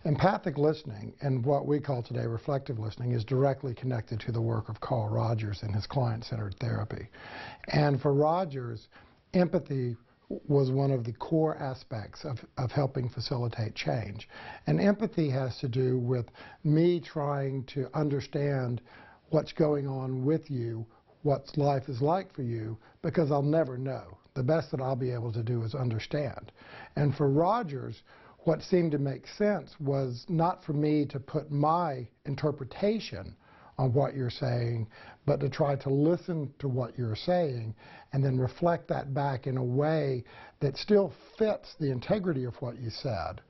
Empathic listening, and what we call today reflective listening, is directly connected to the work of Carl Rogers and his client-centered therapy. And for Rogers, empathy was one of the core aspects of helping facilitate change. And empathy has to do with me trying to understand what's going on with you, what life is like for you, because I'll never know. The best that I'll be able to do is understand. And for Rogers, what seemed to make sense was not for me to put my interpretation on what you're saying, but to try to listen to what you're saying and then reflect that back in a way that still fits the integrity of what you said,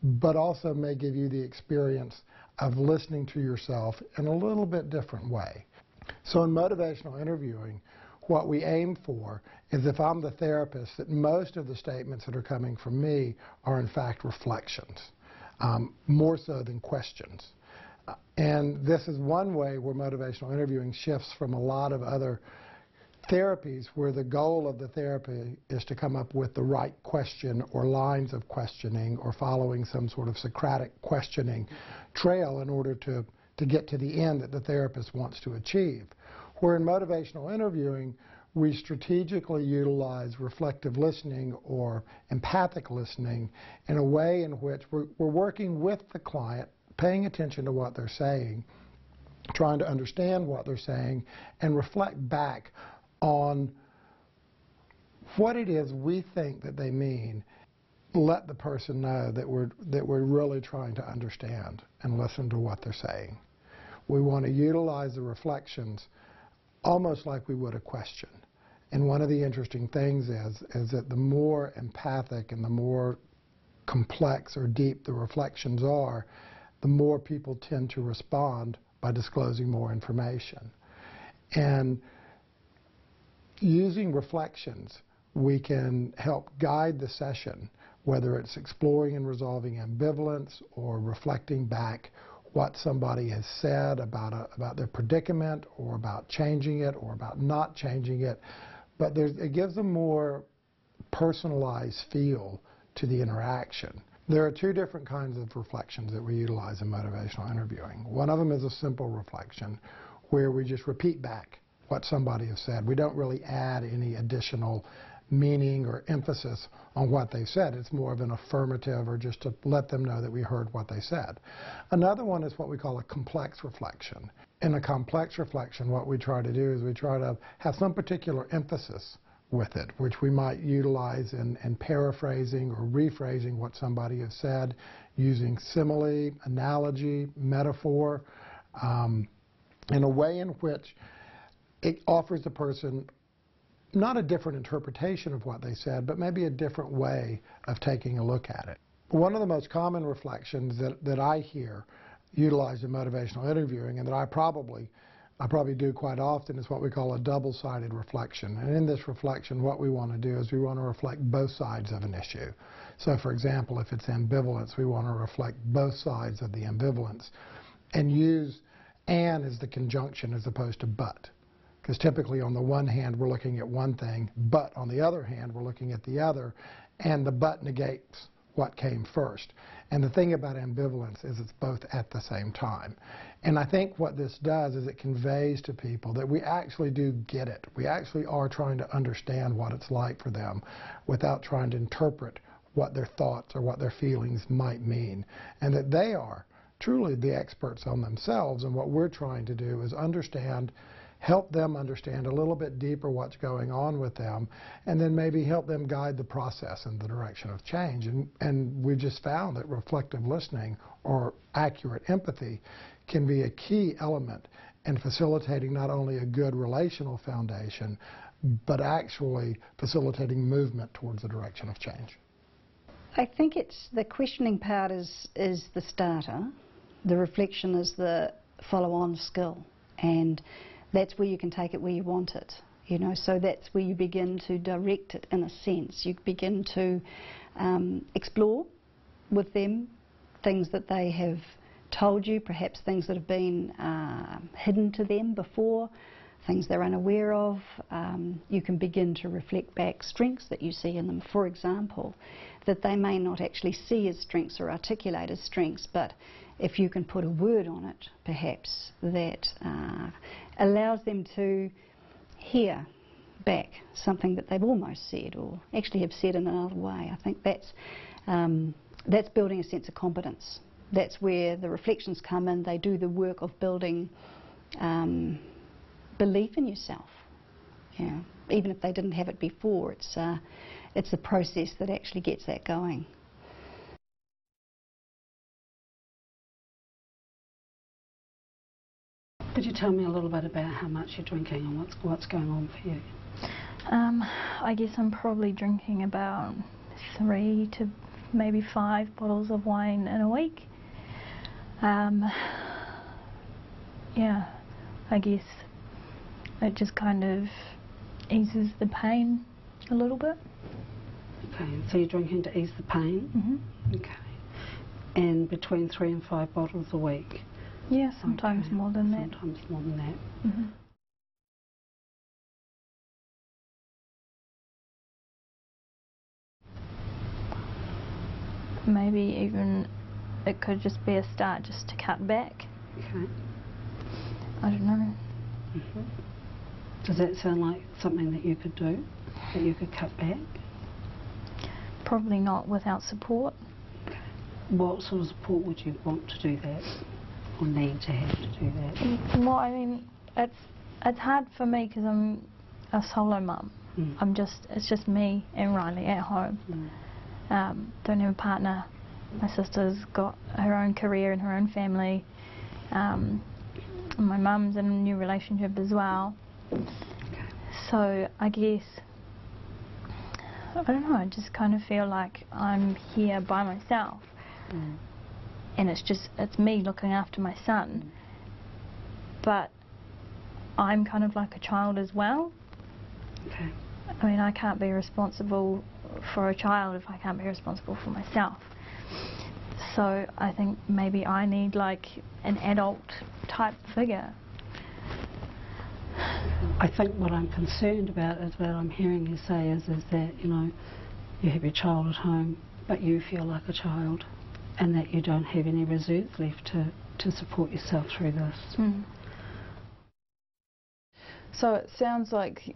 but also may give you the experience of listening to yourself in a little bit different way. So in motivational interviewing, what we aim for is, if I'm the therapist, that most of the statements that are coming from me are in fact reflections, more so than questions. And this is one way where motivational interviewing shifts from a lot of other therapies where the goal of the therapy is to come up with the right question or lines of questioning or following some sort of Socratic questioning trail in order to get to the end that the therapist wants to achieve. Where in motivational interviewing, we strategically utilize reflective listening or empathic listening in a way in which we're working with the client, paying attention to what they're saying, trying to understand what they're saying, and reflect back on what it is we think that they mean. Let the person know that we're really trying to understand and listen to what they're saying. We want to utilize the reflections almost like we would a question. And one of the interesting things is that the more empathic and the more complex or deep the reflections are, the more people tend to respond by disclosing more information. And using reflections, we can help guide the session, whether it's exploring and resolving ambivalence or reflecting back what somebody has said about their predicament or about changing it or about not changing it. But it gives a more personalized feel to the interaction. There are two different kinds of reflections that we utilize in motivational interviewing. One of them is a simple reflection where we just repeat back what somebody has said. We don't really add any additional meaning or emphasis on what they've said. It's more of an affirmative or just to let them know that we heard what they said. Another one is what we call a complex reflection. In a complex reflection, what we try to do is we try to have some particular emphasis with it, which we might utilize in paraphrasing or rephrasing what somebody has said, using simile, analogy, metaphor, in a way in which it offers the person not a different interpretation of what they said, but maybe a different way of taking a look at it. One of the most common reflections that I hear utilized in motivational interviewing, and that I probably do quite often, is what we call a double-sided reflection. And in this reflection, what we want to do is we want to reflect both sides of an issue. So for example, if it's ambivalence, we want to reflect both sides of the ambivalence and use "and" as the conjunction as opposed to "but." Because typically on the one hand we're looking at one thing, but on the other hand we're looking at the other, and the "but" negates what came first. And the thing about ambivalence is it's both at the same time. And I think what this does is it conveys to people that we actually do get it. We actually are trying to understand what it's like for them without trying to interpret what their thoughts or what their feelings might mean. And that they are truly the experts on themselves, and what we're trying to do is understand, help them understand a little bit deeper what's going on with them, and then maybe help them guide the process in the direction of change. And we've just found that reflective listening or accurate empathy can be a key element in facilitating not only a good relational foundation, but actually facilitating movement towards the direction of change. I think it's the questioning part is the starter. The reflection is the follow-on skill, and that's where you can take it where you want it, you know. So that's where you begin to direct it in a sense. You begin to explore with them things that they have told you, perhaps things that have been hidden to them before, things they're unaware of. You can begin to reflect back strengths that you see in them, for example, that they may not actually see as strengths or articulate as strengths, but if you can put a word on it, perhaps, that allows them to hear back something that they've almost said or actually have said in another way. I think that's building a sense of competence. That's where the reflections come in. They do the work of building belief in yourself. Yeah. Even if they didn't have it before, it's the process that actually gets that going. Could you tell me a little bit about how much you're drinking and what's going on for you? I guess I'm probably drinking about 3 to maybe 5 bottles of wine in a week. Yeah, I guess it just kind of eases the pain a little bit. Okay, so you're drinking to ease the pain? Mm-hmm. Okay. And between 3 and 5 bottles a week? Yeah, sometimes okay. more than that. Sometimes more than that. Mm-hmm. Maybe even it could just be a start just to cut back. Okay. I don't know. Mm-hmm. Does that sound like something that you could do? That you could cut back? Probably not without support. Okay. What sort of support would you want to do that? Or need to have to do that? Well, I mean, it's hard for me because I'm a solo mum. It's just me and Riley at home. Don't have a partner. My sister's got her own career and her own family. My mum's in a new relationship as well. So I guess, I don't know, I just kind of feel like I'm here by myself. And it's me looking after my son. But I'm kind of like a child as well. Okay. I mean, I can't be responsible for a child if I can't be responsible for myself. So I think maybe I need like an adult type figure. I think what I'm concerned about is what I'm hearing you say is that, you know, you have your child at home, but you feel like a child, and that you don't have any reserves left to support yourself through this. So it sounds like,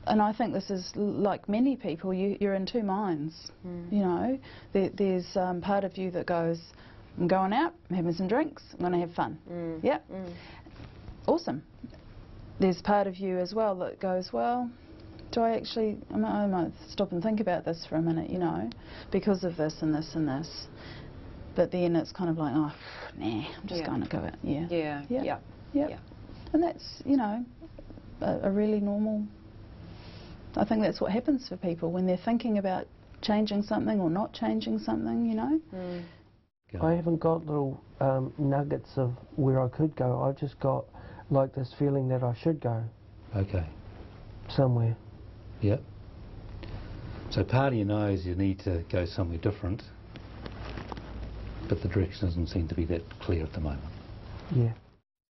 and I think this is like many people, you're in two minds. You know, there's part of you that goes, I'm going out, I'm having some drinks, I'm going to have fun. Yep. Awesome. There's part of you as well that goes, well, do I actually, I might stop and think about this for a minute, you know, because of this and this and this. But then it's kind of like, oh, nah, I'm just going to go out. Yeah. And that's, you know, a really normal, I think that's what happens for people when they're thinking about changing something or not changing something, you know. I haven't got little nuggets of where I could go. I've just got like this feeling that I should go. Okay. Somewhere. Yep. So part of you knows you need to go somewhere different, but the direction doesn't seem to be that clear at the moment. Yeah.